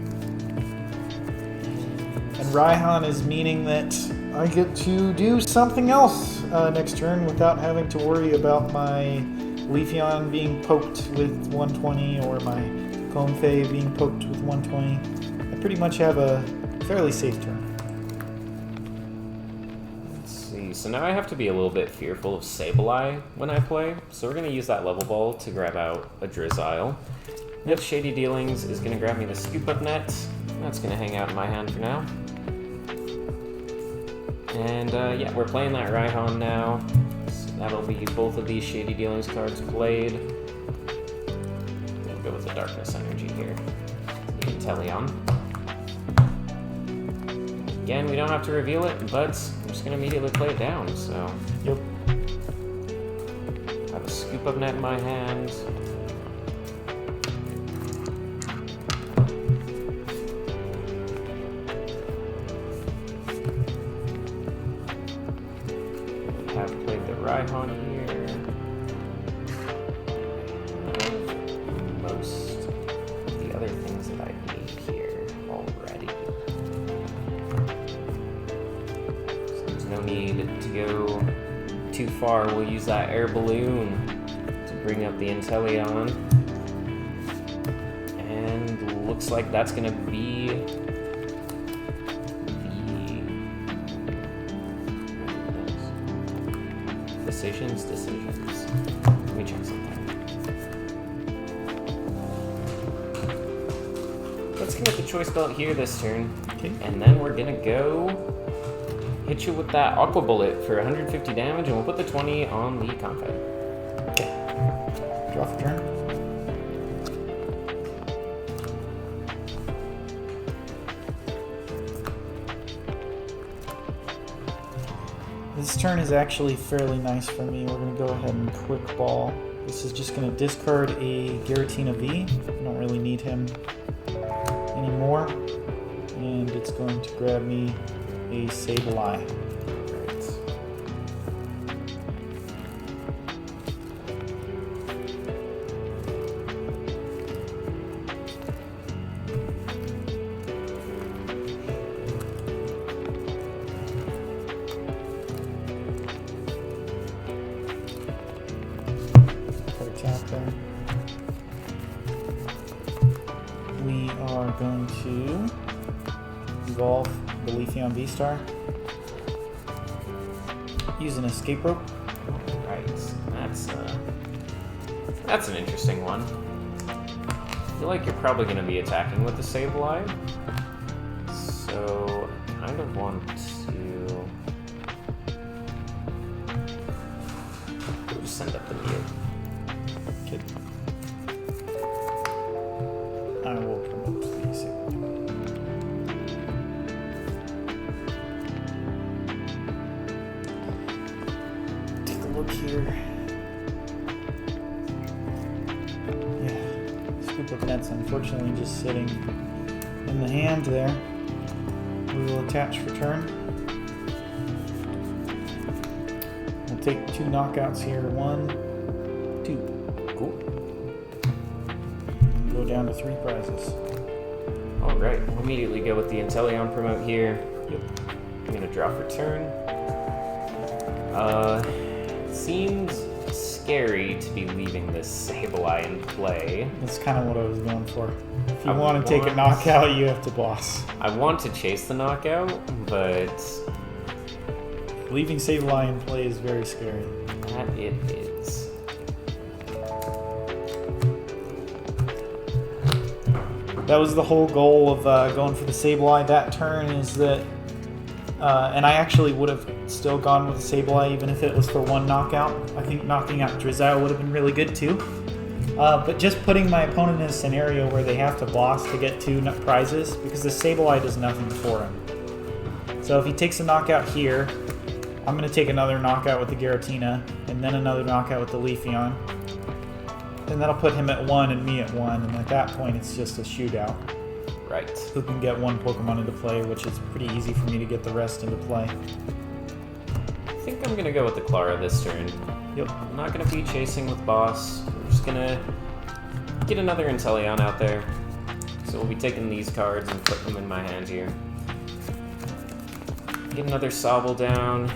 And Raihan is meaning that I get to do something else next turn without having to worry about my Leafeon being poked with 120 or my Comfey being poked with 120. I pretty much have a fairly safe turn. So now I have to be a little bit fearful of Sableye when I play. So we're going to use that level ball to grab out a Drizzile. Yep, Shady Dealings is going to grab me the Scoop Up Net. That's going to hang out in my hand for now. And yeah, we're playing that Raihan now. So that'll be both of these Shady Dealings cards played. We'll go with the Darkness Energy here. The Inteleon. Again, we don't have to reveal it, but I'm just going to immediately play it down, so... Yep. I have a Scoop Up Net in my hand. I have played the Raihan here. Most of the other things that I need here already. No need to go too far. We'll use that air balloon to bring up the Inteleon. And looks like that's going to be the decisions. Let me check something. Let's commit the choice belt here this turn. Okay. And then we're going to go hit you with that Aqua Bullet for 150 damage, and we'll put the 20 on the Comfey. Okay. Draw for turn. This turn is actually fairly nice for me. We're going to go ahead and quick ball This is just going to discard a Giratina V. I don't really need him anymore. And it's going to grab me a Sableye. We are going to evolve the Leafeon VStar. Use an escape rope. Right, that's an interesting one. I feel like you're probably going to be attacking with the Sableye, so I kind of want to send up the Mew. Okay. I will promote the Sableye. Take a look here. Scoop of Nets, unfortunately, just sitting in the hand there. We will attach for turn. We'll take 2 knockouts here. 1, 2. Cool. Go down to 3 prizes. Alright, we'll immediately go with the Inteleon promote here. Yep. I'm going to draw for turn. Seems scary to be leaving this Sableye in play. That's kind of what I was going for. If you want to take a knockout, you have to boss. I want to chase the knockout, but leaving Sableye in play is very scary. that it is. That was the whole goal of going for the Sableye that turn, is that, and I actually would have still gone with the Sableye even if it was for 1 knockout. I think knocking out Drizzile would have been really good too. But just putting my opponent in a scenario where they have to boss to get 2 prizes, because the Sableye does nothing for him. So if he takes a knockout here, I'm going to take another knockout with the Giratina, and then another knockout with the Leafeon. And that'll put him at 1 and me at 1, and at that point it's just a shootout. Right. Who can get 1 Pokemon into play, which is pretty easy for me to get the rest into play. I think I'm going to go with the Clara this turn. Yep. I'm not going to be chasing with boss. We're just going to get another Inteleon out there. So we'll be taking these cards and put them in my hand here. Get another Sobble down.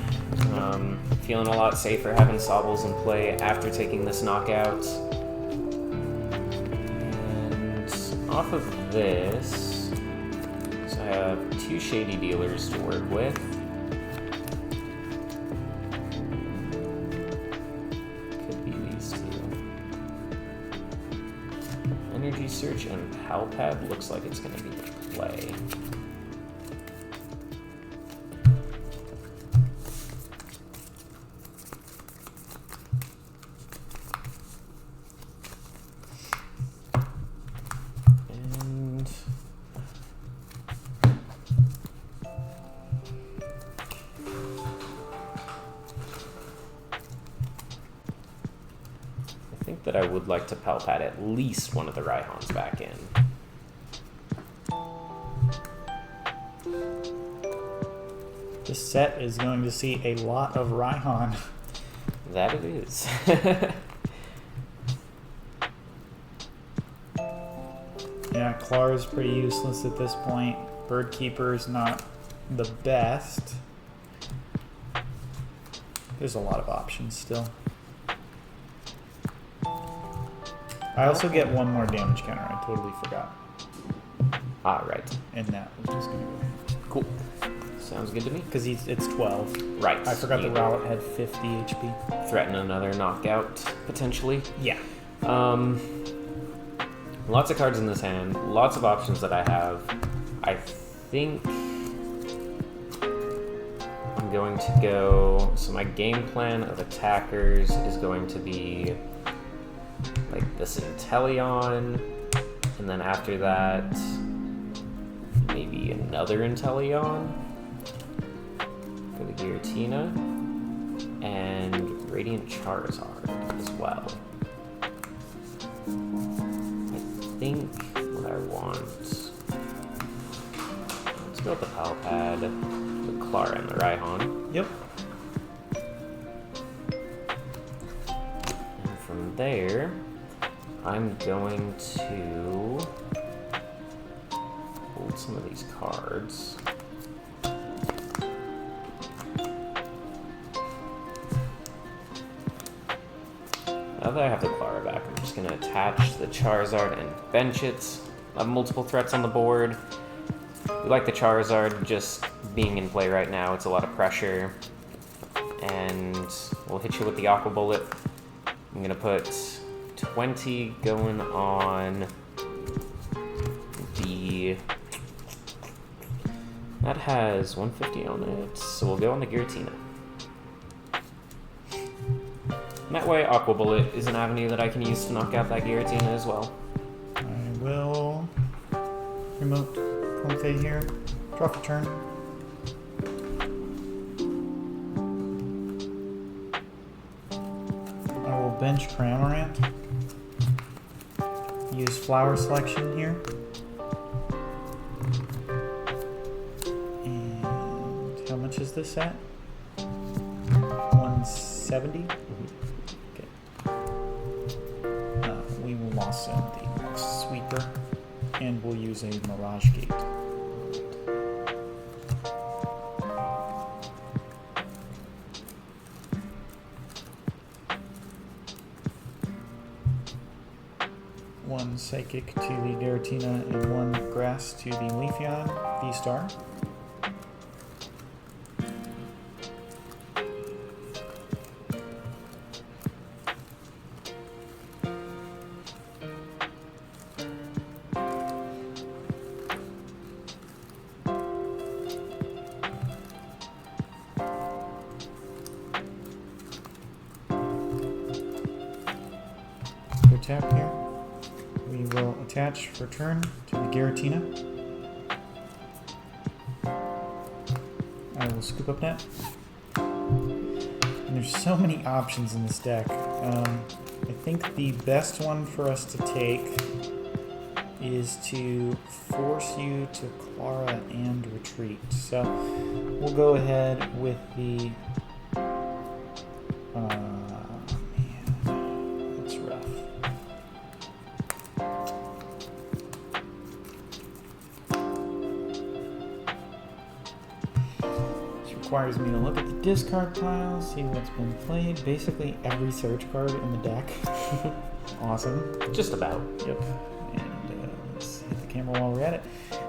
Feeling a lot safer having Sobbles in play after taking this knockout. And off of this, so I have 2 Shady Dealers to work with. Could be these 2. Energy Search and Palpad looks like it's going to be the play. That I would like to Palpad at least one of the Rhyhorns back in. This set is going to see a lot of Rhyhorn. That it is. Yeah, Clar is pretty useless at this point. Birdkeeper is not the best. There's a lot of options still. I also get 1 more damage counter. I totally forgot. Ah, right. And that was just gonna go. Cool. Sounds good to me. Because it's 12. Right. I forgot the Rowlet had 50 HP. Threaten another knockout, potentially. Yeah. Lots of cards in this hand. Lots of options that I have. I think I'm going to go... So my game plan of attackers is going to be like this Inteleon, and then after that, maybe another Inteleon for the Giratina, and Radiant Charizard as well. go with the Pal Pad, the Clara, and the Raihan. Yep. And from there, I'm going to hold some of these cards. Now that I have the Clara back, I'm just going to attach the Charizard and bench it. I have multiple threats on the board. We like the Charizard just being in play right now. It's a lot of pressure. And we'll hit you with the Aqua Bullet. I'm going to put 20 going on the... That has 150 on it, so we'll go on the Giratina. And that way, Aqua Bullet is an avenue that I can use to knock out that Giratina as well. I will remote Comfey here. Draw for turn. I will bench Cramorant. Use Flower Selection here. And how much is this at? 170? We will loss in the Sweeper, and we'll use a Mirage Gate. One Psychic to the Giratina and one Grass to the Leafeon VStar. Tap here. We will attach for turn to the Giratina. I will scoop up that. And there's so many options in this deck. I think the best one for us to take is to force you to Clara and retreat. So we'll go ahead with the requires me to look at the discard pile, see what's been played. Basically every search card in the deck. Awesome. Just about. Yep. And let's hit the camera while we're at it.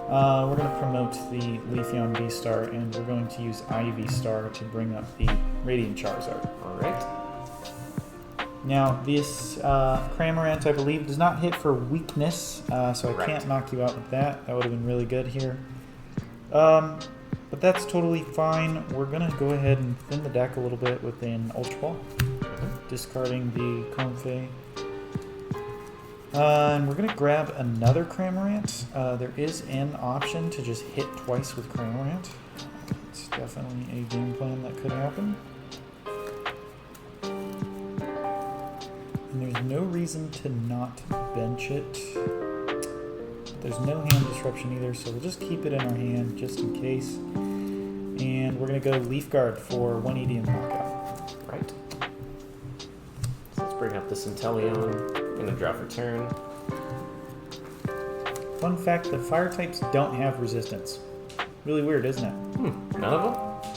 We're going to promote the Leafeon VStar, and we're going to use VStar to bring up the Radiant Charizard. Alright. Now, this Cramorant, I believe, does not hit for weakness, so I can't knock you out with that. That would have been really good here. But that's totally fine. We're going to go ahead and thin the deck a little bit with an Ultra Ball, discarding the Comfey. And we're going to grab another Cramorant. There is an option to just hit twice with Cramorant. It's definitely a game plan that could happen. And there's no reason to not bench it. There's no hand disruption either, so we'll just keep it in our hand just in case. And we're going to go Leaf Guard for 180 and knockout. Right. So let's bring up this Inteleon. I'm going to draw for turn. Fun fact, the fire types don't have resistance. Really weird, isn't it? None of them?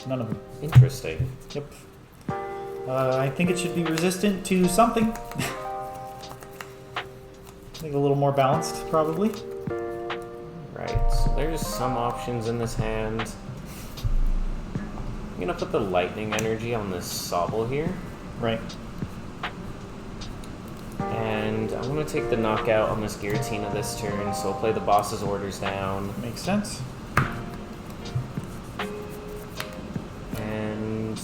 None of them. Interesting. Yep. I think it should be resistant to something. I think a little more balanced, probably. Right, so there's some options in this hand. I'm gonna put the lightning energy on this Sableye here. Right. And I want to take the knockout on this Giratina this turn, so I'll play the boss's orders down. Makes sense. And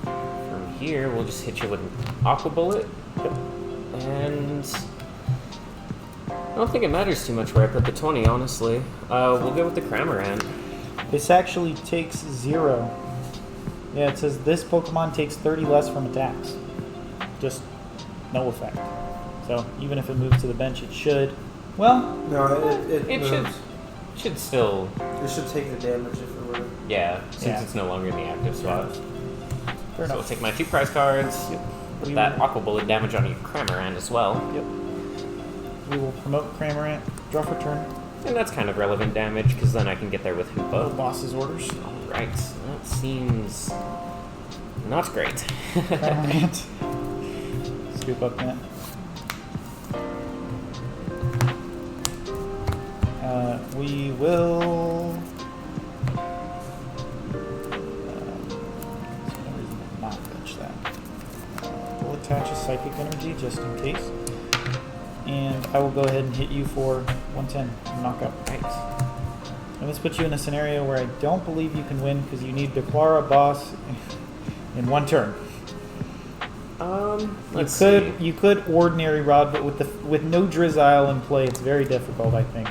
from here, we'll just hit you with an Aqua Bullet. Yep. And I don't think it matters too much where I put the 20, honestly. We'll go with the Cramorant. This actually takes 0. Yeah, it says this Pokemon takes 30 less from attacks. Just no effect. So even if it moves to the bench, it should. Well, No, it It moves. should still, It should take the damage if it were. yeah, since Yeah. it's no longer in the active spot. fair So I'll enough. take my 2 prize cards. Yep. Put We that will- Aqua Bullet damage on your Cramorant as well. Yep. We will promote Cramorant, draw for turn. And that's kind of relevant damage, because then I can get there with Hoopa. Boss's orders. Alright, that seems not great. Cramorant. Scoop up that. We will. There's no reason to not fetch that. We'll attach a Psychic Energy just in case. And I will go ahead and hit you for 110 knockout. Right. And this puts you in a scenario where I don't believe you can win because you need to declare a boss in 1 turn. Let's see. You could Ordinary Rod, but with no Drizzile in play, it's very difficult, I think.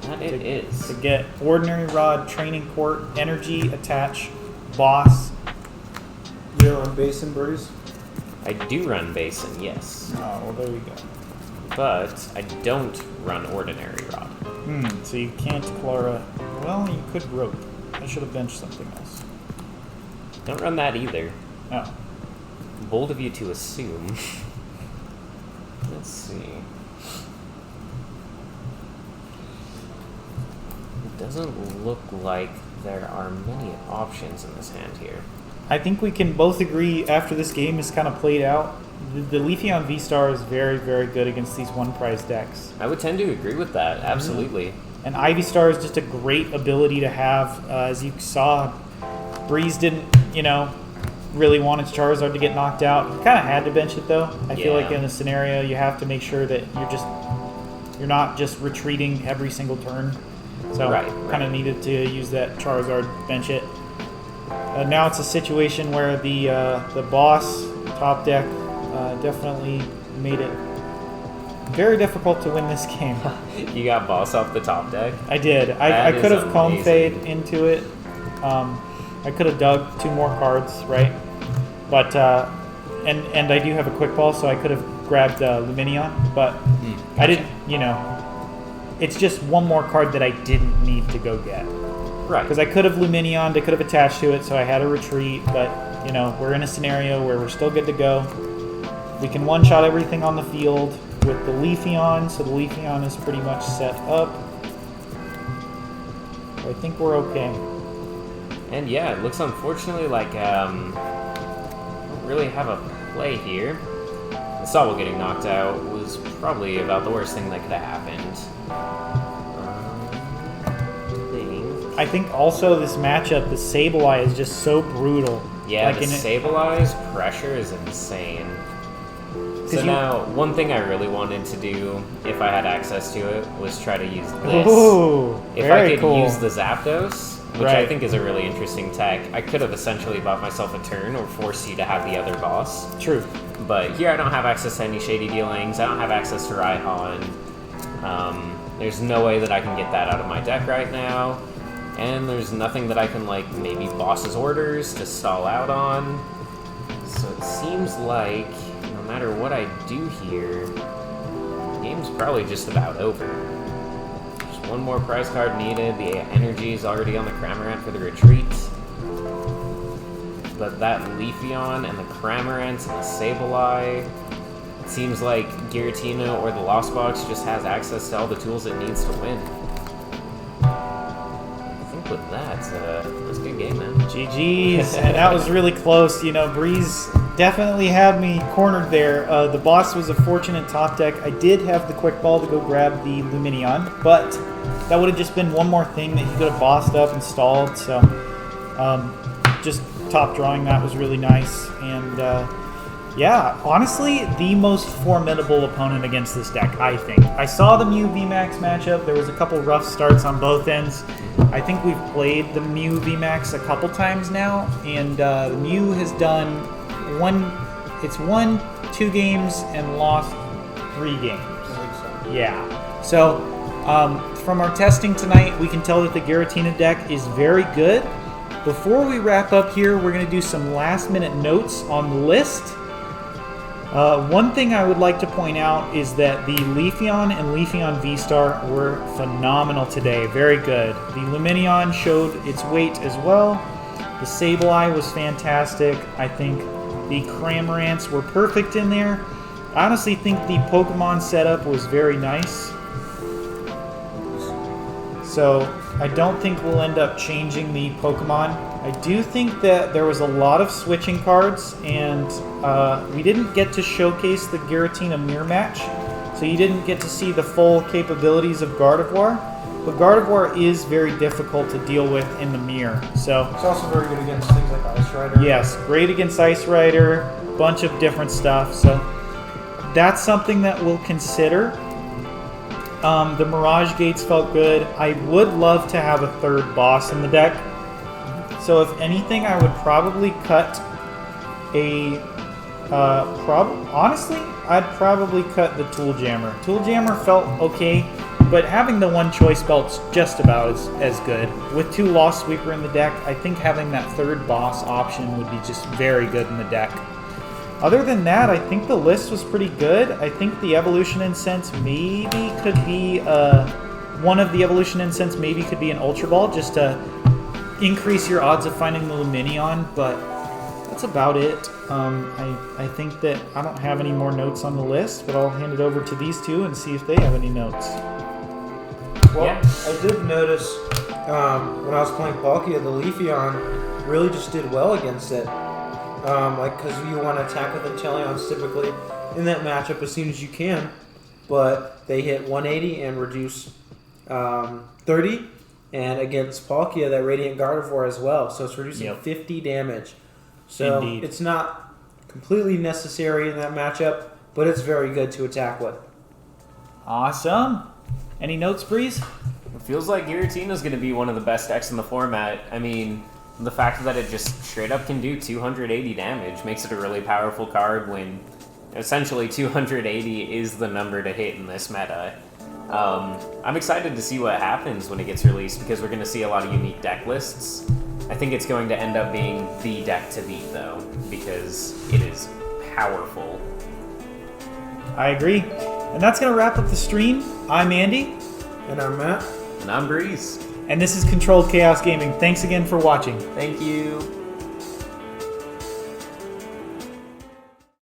That it is. To get Ordinary Rod, Training Court, Energy, Attach, Boss. You don't run Basin Birdies? I do run Basin, yes. Oh, well, there you go. But I don't run Ordinary Rod. So you can't Clara. Well, you could Rope. I should have benched something else. Don't run that either. Oh. Bold of you to assume. Let's see. It doesn't look like there are many options in this hand here. I think we can both agree after this game is kind of played out, the Leafeon VStar is very, very good against these 1 prize decks. I would tend to agree with that, absolutely. And Ivysaur is just a great ability to have. As you saw, Breeze didn't, really want its Charizard to get knocked out. You kind of had to bench it though. I feel like Yeah. in a scenario you have to make sure that you're not just retreating every single turn. So Right, kind of right. needed to use that Charizard, bench it. Now it's a situation where the boss top deck definitely made it very difficult to win this game. You got boss off the top deck. I did. I That could is have Comfey amazing. into it. I could have dug 2 more cards, right? But and I do have a quick ball, so I could have grabbed Lumineon, but I didn't. It's just 1 more card that I didn't need to go get Right. because I could have Lumineon, I could have attached to it, so I had a retreat. But we're in a scenario where we're still good to go. We can one-shot everything on the field with the Leafeon, so the Leafeon is pretty much set up. So I think we're okay. And yeah, it looks unfortunately like I don't really have a play here. The Sobble getting knocked out was probably about the worst thing that could have happened. I think also this matchup, the Sableye is just so brutal. Yeah, Like the in it- Sableye's pressure is insane. So you- now, one thing I really wanted to do, if I had access to it, was try to use this. Ooh, If very I could cool. use the Zapdos, which I Right. think is a really interesting tech, I could have essentially bought myself a turn or forced you to have the other boss. True. But here I don't have access to any Shady Dealings, I don't have access to Raihan. There's no way that I can get that out of my deck right now. And there's nothing that I can, maybe Boss's Orders to stall out on. So it seems like, no matter what I do here, the game's probably just about over. Just 1 more prize card needed. The energy is already on the Cramorant for the retreat. But that Leafeon and the Cramorant and the Sableye, it seems like Giratina or the Lost Box just has access to all the tools it needs to win. I think with that, that's a good game, man. GG's. And that was really close. Breeze definitely had me cornered there. The boss was a fortunate top deck. I did have the quick ball to go grab the Lumineon, but that would have just been 1 more thing that he could have bossed up and stalled. So just top drawing that was really nice. And yeah, honestly, the most formidable opponent against this deck, I think. I saw the Mew VMAX matchup. There was a couple rough starts on both ends. I think we've played the Mew VMAX a couple times now, and the Mew has done won 2 games and lost 3 games. I think so. Yeah. So from our testing tonight, we can tell that the Giratina deck is very good. Before we wrap up here, we're going to do some last minute notes on the list. One thing I would like to point out is that the Leafeon and Leafeon VStar were phenomenal today. Very good. The Lumineon showed its weight as well. The Sableye was fantastic. I think the Cramorants were perfect in there. I honestly think the Pokemon setup was very nice. So I don't think we'll end up changing the Pokemon. I do think that there was a lot of switching cards, and we didn't get to showcase the Giratina mirror match, so you didn't get to see the full capabilities of Gardevoir. But Gardevoir is very difficult to deal with in the mirror. So It's also very good against things like Ice Rider. yes, great against Ice Rider, bunch of different stuff. So that's something that we'll consider. The Mirage Gates felt good. I would love to have a third boss in the deck. So if anything, I would probably cut a... honestly, I'd probably cut the Tool Jammer. Tool Jammer felt okay, but having the one choice belt's just about as good. With 2 Lost Sweeper in the deck, I think having that third boss option would be just very good in the deck. Other than that, I think the list was pretty good. I think the Evolution Incense maybe could be... one of the Evolution Incense maybe could be an Ultra Ball, just to increase your odds of finding the Lumineon, but that's about it. I think that I don't have any more notes on the list, but I'll hand it over to these two and see if they have any notes. Well, Yeah. I did notice when I was playing Palkia, the Leafeon really just did well against it. Because you want to attack with Inteleons typically in that matchup as soon as you can, but they hit 180 and reduce 30, and against Palkia, that Radiant Gardevoir as well, so it's reducing 50 damage. So Indeed. it's not completely necessary in that matchup, but it's very good to attack with. Awesome. Any notes, Breeze? It feels like Giratina's going to be one of the best decks in the format. I mean, the fact that it just straight up can do 280 damage makes it a really powerful card when essentially 280 is the number to hit in this meta. I'm excited to see what happens when it gets released because we're going to see a lot of unique deck lists. I think it's going to end up being the deck to beat though because it is powerful. I agree. And that's going to wrap up the stream. I'm Andy. And I'm Matt. And I'm Breeze. And this is Controlled Chaos Gaming. Thanks again for watching. Thank you.